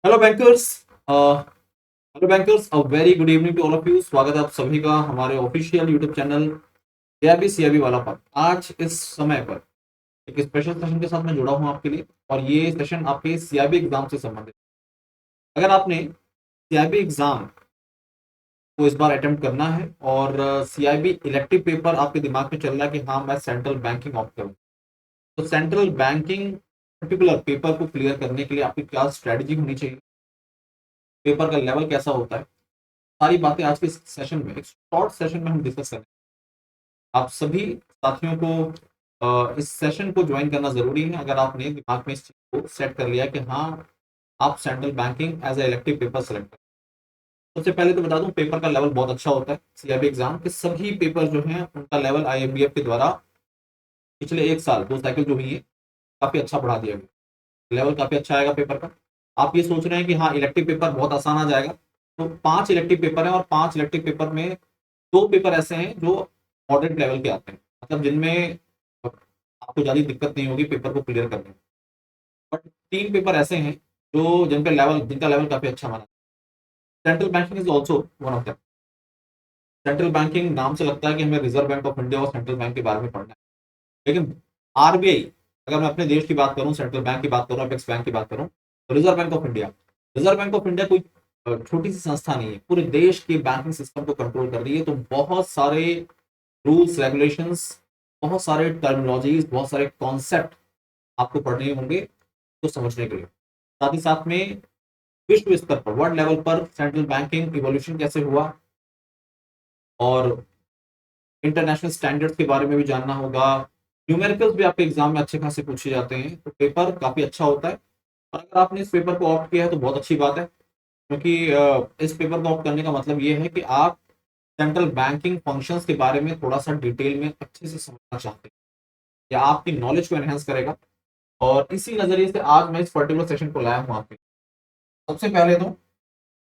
Hello bankers. Hello bankers, a very good evening to all of you. स्वागत है आप सभी का हमारे ऑफिशियल यूट्यूब चैनल सीआईबी वाला पर। आज इस समय पर एक स्पेशल सेशन के साथ मैं जुड़ा हूं आपके लिए, और ये सेशन आपके सीआईबी एग्जाम से संबंधित। अगर आपने सीआईबी एग्जाम को इस बार अटेम्प्ट करना है और सीआईबी इलेक्टिव पेपर आपके दिमाग में चल रहा है कि हाँ मैं सेंट्रल बैंकिंग ऑप्ट करूँ, तो सेंट्रल बैंकिंग पर्टिकुलर पेपर को क्लियर करने के लिए आपकी क्या स्ट्रेटजी होनी चाहिए, पेपर का लेवल कैसा होता है, सारी बातें आज के सेशन में, एक शॉर्ट सेशन में हम डिस्कस करें। आप सभी साथियों को इस सेशन को ज्वाइन करना जरूरी है अगर आपने दिमाग में इस चीज को सेट कर लिया कि हाँ आप central banking as a elective paper select करें। सबसे पहले तो बता दूं, पेपर का लेवल बहुत अच्छा होता है। सीआईबी एग्जाम के सभी पेपर जो हैं उनका लेवल आईएमबीएफ के द्वारा पिछले एक साल 2 साइकिल जो हुई है काफी अच्छा बढ़ा दिया गया। लेवल काफी अच्छा आएगा पेपर का। आप ये सोच रहे हैं कि हाँ इलेक्टिव पेपर बहुत आसान आ जाएगा, तो 5 इलेक्टिव पेपर हैं और 5 इलेक्टिव पेपर में 2 पेपर ऐसे हैं जो मॉडरेट लेवल के आते हैं, मतलब जिनमें आपको ज्यादा दिक्कत नहीं होगी पेपर को क्लियर करने में। बट 3 पेपर ऐसे हैं जो जिनका लेवल काफी अच्छा माना। Central banking is also one of them। Central banking नाम से लगता है कि हमें रिजर्व बैंक ऑफ इंडिया और सेंट्रल बैंक के बारे में पढ़ना है, लेकिन आरबीआई, अगर मैं अपने देश की बात करूं, सेंट्रल बैंक की बात करूं, अपेक्स बैंक की बात करूं, तो रिजर्व बैंक ऑफ इंडिया कोई छोटी सी संस्था नहीं है, पूरे देश के बैंकिंग सिस्टम को कंट्रोल कर रही है। तो बहुत सारे रूल्स रेगुलेशंस, बहुत सारे टर्मिनोलॉजीज, बहुत सारे कॉन्सेप्ट आपको पढ़ने होंगे तो समझने के लिए। साथ ही साथ में विश्व स्तर पर, वर्ल्ड लेवल पर सेंट्रल बैंकिंग इवोल्यूशन कैसे हुआ और इंटरनेशनल स्टैंडर्ड्स के बारे में भी जानना होगा। न्यूमेरिकल्स भी आपके एग्जाम में अच्छे खासे पूछे जाते हैं, तो पेपर काफी अच्छा होता है। और अगर आपने इस पेपर को ऑप्ट किया है तो बहुत अच्छी बात है, क्योंकि इस पेपर को ऑप्ट करने का मतलब ये है कि आप सेंट्रल बैंकिंग फंक्शंस के बारे में थोड़ा सा डिटेल में अच्छे से समझना चाहते हैं, या आपकी नॉलेज को एनहेंस करेगा। और इसी नजरिए से आज मैं इस पर्टिकुलर सेशन को लाया हूँ आपके। सबसे पहले तो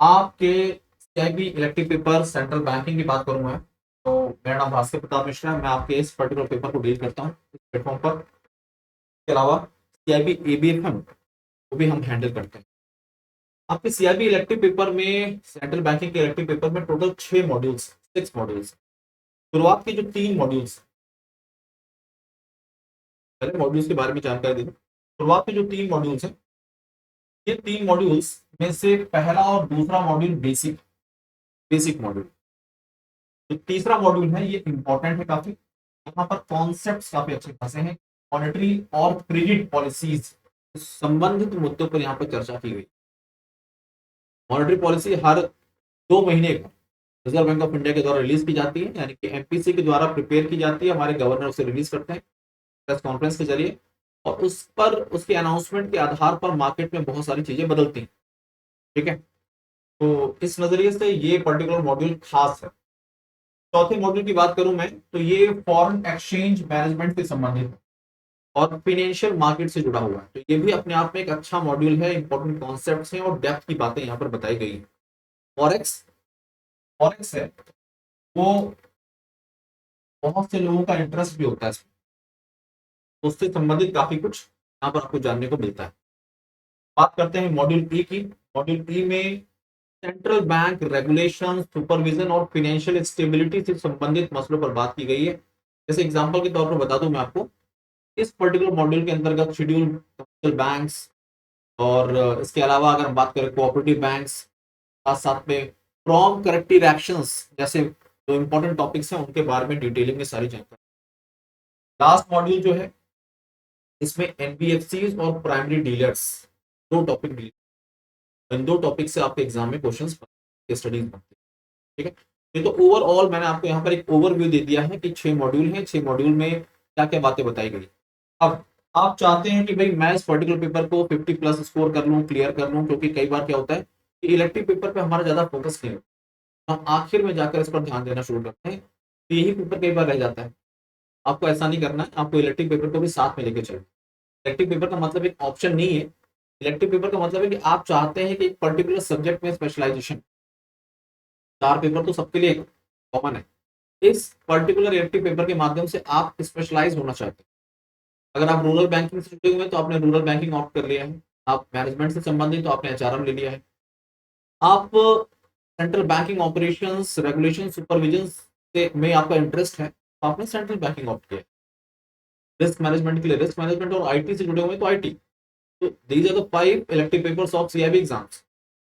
आपके CIB elective paper central banking की बात करूँ मैं, तो मेरा नाम भास्कर प्रताप मिश्रा है। मैं आपके इस पर्टिकुलर पेपर को डील करता हूँ इस प्लेटफॉर्म पर। इसके अलावा सीआईबी एबीएफएम को भी हम हैंडल करते हैं। आपके सीआईबी इलेक्टिव पेपर में, सेंट्रल बैंकिंग के इलेक्टिव पेपर में टोटल 6 मॉड्यूल्स, 6 मॉड्यूल्स। शुरुआत के जो 3 मॉड्यूल्स, पहले मॉड्यूल्स के बारे में जानकारी दे दूं। शुरुआत के जो 3 मॉड्यूल्स हैं, ये 3 मॉड्यूल्स में से पहला और दूसरा मॉड्यूल बेसिक बेसिक मॉड्यूल। जो तीसरा मॉड्यूल है ये इंपॉर्टेंट है काफी। यहाँ पर कॉन्सेप्ट्स काफी अच्छे खासे हैं। मॉनेटरी और क्रेडिट पॉलिसीज संबंधित मुद्दों पर यहाँ पर चर्चा की गई। मॉनेटरी पॉलिसी हर 2 महीने का रिजर्व बैंक ऑफ इंडिया के द्वारा रिलीज की जाती है, यानी कि एमपीसी के द्वारा प्रिपेयर की जाती है। हमारे गवर्नर उसे रिलीज करते हैं प्रेस कॉन्फ्रेंस के जरिए, और उस पर, उसके अनाउंसमेंट के आधार पर मार्केट में बहुत सारी चीजें बदलती हैं। ठीक है, तो इस नजरिए से ये पर्टिकुलर मॉड्यूल खास है। चौथे मॉड्यूल की बात करूं मैं, तो ये फॉरेन एक्सचेंज मैनेजमेंट से संबंधित है और फाइनेंशियल मार्केट से जुड़ा हुआ है। तो ये भी अपने आप में एक अच्छा मॉड्यूल है। इंपॉर्टेंट कॉन्सेप्ट्स हैं और डेप्थ की बातें यहाँ पर बताई गई है। फॉरेक्स फॉरेक्स है वो, बहुत से लोगों का इंटरेस्ट भी होता है इसमें, तो उससे संबंधित काफी कुछ यहाँ पर आपको जानने को मिलता है। बात करते हैं मॉड्यूल ई की। मॉड्यूल ई में सेंट्रल बैंक रेगुलेशन, सुपरविजन और फाइनेंशियल स्टेबिलिटी से संबंधित मसलों पर बात की गई है। जैसे एग्जांपल के तौर पर बता दूं मैं आपको, इस पर्टिकुलर मॉड्यूल के अंतर्गत शेड्यूल कमर्शियल बैंक्स, और इसके अलावा अगर हम बात करें कोऑपरेटिव बैंक्स, साथ साथ में प्रॉम्प्ट करेक्टिव एक्शंस जैसे जो इंपॉर्टेंट टॉपिक्स हैं उनके बारे में डिटेलिंग में सारी जानकारी। लास्ट मॉड्यूल जो है, इसमें एनबीएफसी और प्राइमरी डीलर्स 2 टॉपिक डील, इन 2 टॉपिक से आपके एग्जाम में क्वेश्चन स्टडीज बनते हैं। ठीक है, ये तो ओवरऑल मैंने आपको यहाँ पर एक ओवरव्यू दे दिया है कि 6 मॉड्यूल हैं, 6 मॉड्यूल में क्या क्या बातें बताई गई। अब आप चाहते हैं कि भाई मैं इस पर्टिकुलर पेपर को 50+ स्कोर कर लूँ, क्लियर कर लूँ, क्योंकि कई बार क्या होता है कि इलेक्टिव पेपर पे हमारा ज्यादा फोकस नहीं होता, हम आखिर में जाकर इस पर ध्यान देना शुरू करते हैं, तो यही पेपर कई बार रह जाता है। आपको ऐसा नहीं करना है, आपको इलेक्टिव पेपर को भी साथ में लेके चलना। इलेक्टिव पेपर का मतलब एक ऑप्शन नहीं है। इलेक्टिव पेपर का मतलब है कि आप चाहते हैं कि एक पर्टिकुलर सब्जेक्ट में स्पेशलाइजेशन। 4 पेपर तो सबके लिए कॉमन है, इस पर्टिकुलर इलेक्टिव पेपर के माध्यम से आप स्पेशलाइज होना चाहते हैं। अगर आप रूरल बैंकिंग से जुड़े हुए हैं तो आपने रूरल बैंकिंग ऑप्ट कर लिया है, आप मैनेजमेंट से संबंधित तो आपने एचआरएम ले लिया है। आप central banking operations regulation supervision से में आपका इंटरेस्ट है तो आपने सेंट्रल बैंकिंग ऑप्ट किया। रिस्क मैनेजमेंट के लिए रिस्क मैनेजमेंट और आईटी से जुड़े हुए तो आईटी। तो these are the 5 elective papers of CIB exams.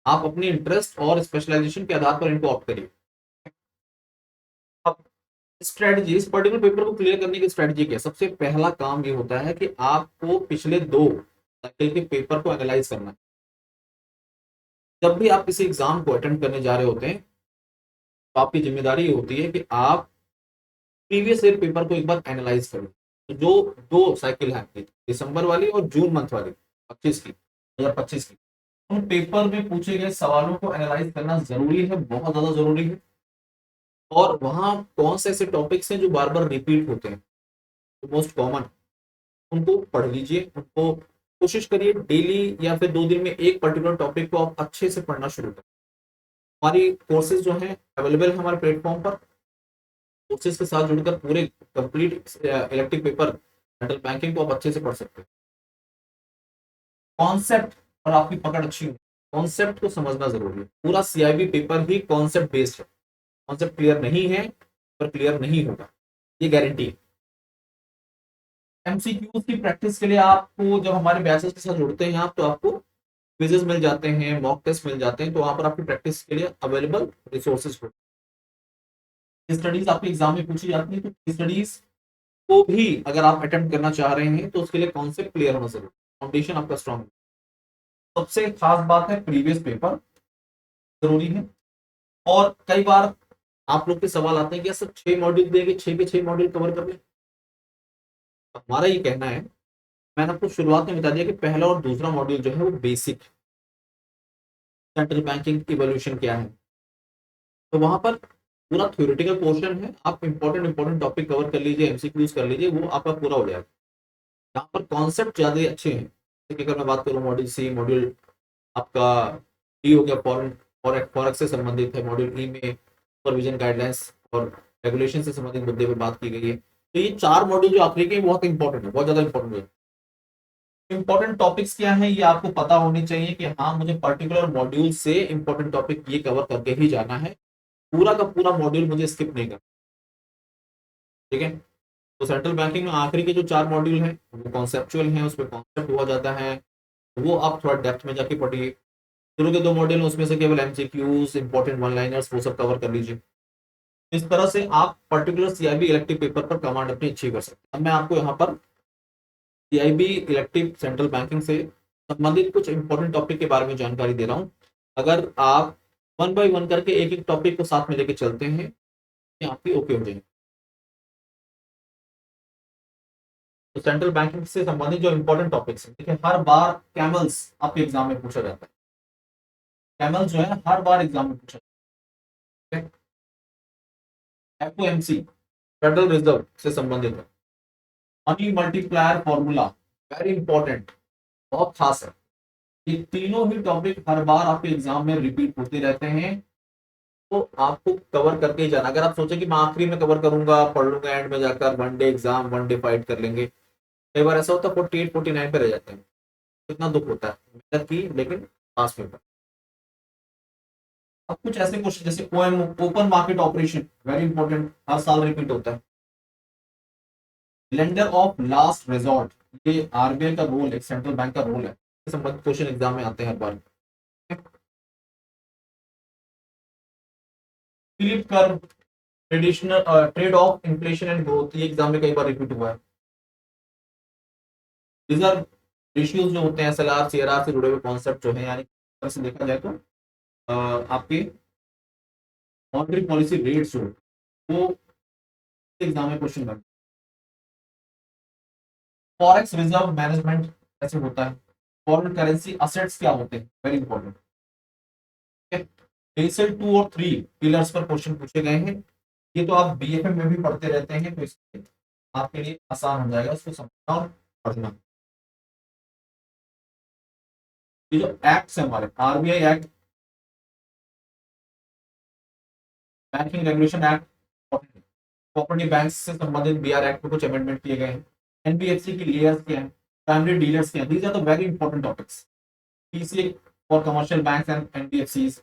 आप अपने इंटरेस्ट और स्पेशलाइजेशन के आधार पर इनको ऑप्ट करिए। अब स्ट्रेटजी, इस पर्टिकुलर पेपर को क्लियर करने की स्ट्रेटजी क्या है? सबसे पहला काम ये होता है कि आपको पिछले 2 साइकिल के पेपर को एनालाइज करना है। जब भी आप किसी एग्जाम को अटेंड करने जा रहे होते हैं तो आपकी जिम्मेदारी ये होती है कि आप प्रीवियस ईयर पेपर को एक बार एनालाइज करें। तो जो 2 साइकिल है आपकी, दिसंबर वाली और जून मंथ वाली 25 की 2025 की, उन पेपर में पूछे गए सवालों को एनालाइज करना जरूरी है, बहुत ज्यादा जरूरी है। और वहां कौन से ऐसे टॉपिक्स हैं जो बार बार रिपीट होते हैं, मोस्ट कॉमन, उनको पढ़ लीजिए। उनको कोशिश करिए डेली या फिर 2 दिन में एक पर्टिकुलर टॉपिक को आप अच्छे से पढ़ना शुरू करें। हमारी कोर्सेज जो है अवेलेबल है हमारे प्लेटफॉर्म पर। कोर्सेज के साथ जुड़कर पूरे complete electric paper central banking को आप अच्छे से पढ़ सकते हैं। कॉन्सेप्ट और आपकी पकड़ अच्छी हो, कॉन्सेप्ट को समझना जरूरी है। पूरा सीआईबी पेपर ही कॉन्सेप्ट बेस्ड है। कॉन्सेप्ट क्लियर नहीं है पर क्लियर नहीं होगा, ये गारंटी है। एमसीक्यूज की प्रैक्टिस के लिए आपको जब हमारे बैचेस के साथ जुड़ते हैं आप, तो आपको क्विजेस मिल जाते हैं, मॉक टेस्ट मिल जाते हैं, तो वहां पर आपकी प्रैक्टिस के लिए अवेलेबल रिसोर्सेज होते हैं। स्टडीज आपके एग्जाम में पूछी जाती है, तो स्टडीज को भी अगर आप अटेम्प्ट करना चाह रहे हैं तो उसके लिए कॉन्सेप्ट क्लियर होना जरूरी, फाउंडेशन आपका स्ट्रॉन्ग। सबसे खास बात है प्रीवियस पेपर जरूरी है। और कई बार आप लोग के सवाल आते हैं कि सर 6 मॉड्यूल देंगे, 6 के 6 मॉड्यूल कवर कर लें। हमारा ये कहना है, मैंने आपको शुरुआत में बता दिया कि पहला और दूसरा मॉड्यूल जो है वो बेसिक सेंट्रल बैंकिंग इवोल्यूशन क्या है, तो वहां पर पूरा थ्योरेटिकल पोर्शन है। आप इंपॉर्टेंट टॉपिक कवर कर लीजिए, एमसीक्यूज कर लीजिए, वो आपका पूरा हो जाएगा। यहाँ पर कॉन्सेप्ट ज्यादा अच्छे हैं। जैसे कि अगर मैं बात करूँ मॉड्यूल सी, मॉड्यूल आपका डी हो गया, फॉरेन फॉरेक्स से संबंधित है। मॉड्यूल ई में सुपरविजन गाइडलाइंस और रेगुलेशन से संबंधित मुद्दे पर बात की गई है। तो ये 4 मॉड्यूल जो आप लेके बहुत इंपॉर्टेंट है, बहुत ज्यादा इंपॉर्टेंट है। इंपॉर्टेंट टॉपिक्स क्या है ये आपको पता होनी चाहिए कि हाँ मुझे पर्टिकुलर मॉड्यूल से इंपॉर्टेंट टॉपिक ये कवर करके ही जाना है, पूरा का पूरा मॉड्यूल मुझे स्किप नहीं करना। ठीक है। तो सेंट्रल बैंकिंग में आखिरी के जो 4 मॉड्यूल हैं वो कॉन्सेप्चुअल हैं, उसमें कॉन्सेप्ट हुआ जाता है, वो आप थोड़ा डेप्थ में जाके पढ़िए। शुरू के 2 मॉड्यूल हैं उसमें से केवल एमसीक्यूज, इंपॉर्टेंट वन लाइनर्स, वो सब कवर कर लीजिए। इस तरह से आप पर्टिकुलर सीआईबी इलेक्टिव पेपर पर कमांड अपनी अचीव कर सकते हैं। अब मैं आपको यहाँ पर सीआईबी इलेक्टिव सेंट्रल बैंकिंग से संबंधित कुछ इंपॉर्टेंट टॉपिक के बारे में जानकारी दे रहा हूँ। अगर आप 1 बाय 1 करके एक एक टॉपिक को साथ में लेके चलते हैं तो आपकी ओके हो जाएगी। तो सेंट्रल बैंकिंग से संबंधित जो इंपॉर्टेंट टॉपिक्स हैं, देखिए हर बार कैमल्स आपके एग्जाम में पूछा जाता है। कैमल्स जो है हर बार एग्जाम में पूछा जाता है। एफओएमसी फेडरल रिजर्व से संबंधित है। Money multiplier formula very important, बहुत खास है। ये तीनों ही टॉपिक हर बार आपके एग्जाम में रिपीट होते रहते हैं, तो आपको कवर करके ही जाना। अगर आप सोचे कि मैं आखिरी में कवर करूंगा, पढ़ लूंगा, एंड में जाकर one day exam, one day fight कर लेंगे, कई बार ऐसा होता है 48 49 पे रह जाते हैं। कितना दुख होता है, मेहनत की लेकिन पास में। अब कुछ ऐसे क्वेश्चन जैसे open market operation, very important, हर साल रिपीट होता है। लेंडर ऑफ लास्ट रिजॉर्ट, ये आरबीआई का रोल, एक सेंट्रल बैंक का रोल है, संबंधित क्वेश्चन एग्जाम में आते हैं हर बार। Phillip curve, traditional trade off inflation and growth, ये एग्जाम में कई बार रिपीट हुआ है। रिजर्व रेशियोज जो होते हैं, एसएलआर सीआरआर से जुड़े हुए कॉन्सेप्ट जो है, यानी से देखा जाए तो आपके मॉनेटरी पॉलिसी रेट्स जो वो एग्जाम में क्वेश्चन बनते हैं। फॉरेक्स रिजर्व मैनेजमेंट कैसे होता है, फॉरेन करेंसी असेट्स क्या होते हैं, वेरी इंपॉर्टेंट। बेसल 2 और 3 पिलर्स पर क्वेश्चन पूछे गए हैं। ये तो आप बीएफए में भी पढ़ते रहते हैं, तो इसलिए आपके लिए आसान हो जाएगा इसको समझना और पढ़ना। ये जो एक्ट्स है हमारे, RBI act, banking regulation act, property bank से संबंधित बीआर एक्ट में कुछ अमेंडमेंट किए गए हैं। एनबीएफसी की लेयर्स क्या है, प्राइमरी डीलर्स क्या है, these are the very important topics. PCA for commercial bank and NBFCs,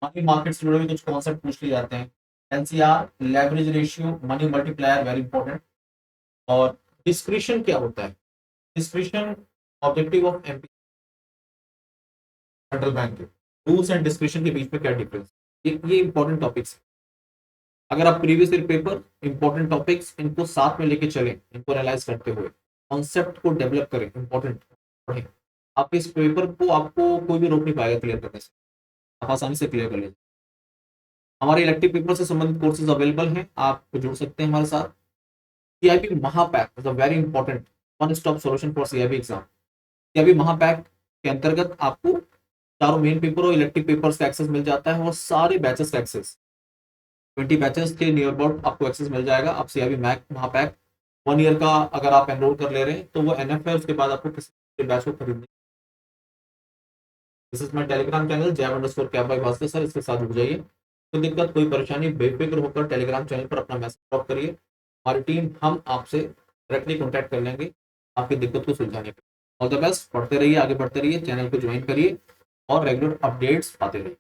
money market से जुड़े हुए कुछ कॉन्सेप्ट पूछ लिए जाते हैं। NCR, leverage ratio, money multiplier, very important. और डिस्क्रिशन क्या होता है, discretion objective of MP central bank के, रूल्स एंड डिस्क्रिशन के बीच में क्या डिफरेंस, ये इंपॉर्टेंट टॉपिक्स। अगर आप previous year paper important topics इनको साथ में लेके चलें, इनको एनालाइज करते हुए कॉन्सेप्ट को डेवलप करें, इंपॉर्टेंट पढ़ें, आप इस पेपर को आपको कोई भी रोक नहीं पाएगा क्लियर करने से, आप आसानी से क्लियर कर लीजिए। हमारे इलेक्टिव पेपर से संबंधित कोर्सेज अवेलेबल हैं, आप जुड़ सकते हैं हमारे साथ। CIB Mahapack is a very important one stop solution for CIB exam. CIB Mahapack के अंतर्गत आपको चारों मेन पेपर और इलेक्टिव पेपर्स का एक्सेस मिल जाता है और सारे बैचेस का एक्सेस, 20 बैचेस के नियर अबाउट आपको एक्सेस मिल जाएगा। आप सीआईबी मैक महापैक 1 ईयर का अगर आप एनरोल कर ले रहे हैं तो वो एनएफ है, उसके बाद आपको किसी बैच को खरीदने। This is my Telegram channel jam_cap_भास्कर सर, इसके साथ जुड़ जाइए। कोई दिक्कत कोई परेशानी बेफिक्र होकर टेलीग्राम चैनल पर अपना मैसेज ड्रॉप करिए, हमारी टीम हम आपसे डायरेक्टली कॉन्टैक्ट कर लेंगे आपकी दिक्कत को सुलझाने के। ऑल द बेस्ट, पढ़ते रहिए, आगे बढ़ते रहिए, चैनल को ज्वाइन करिए और रेगुलर अपडेट्स पाते रहिए।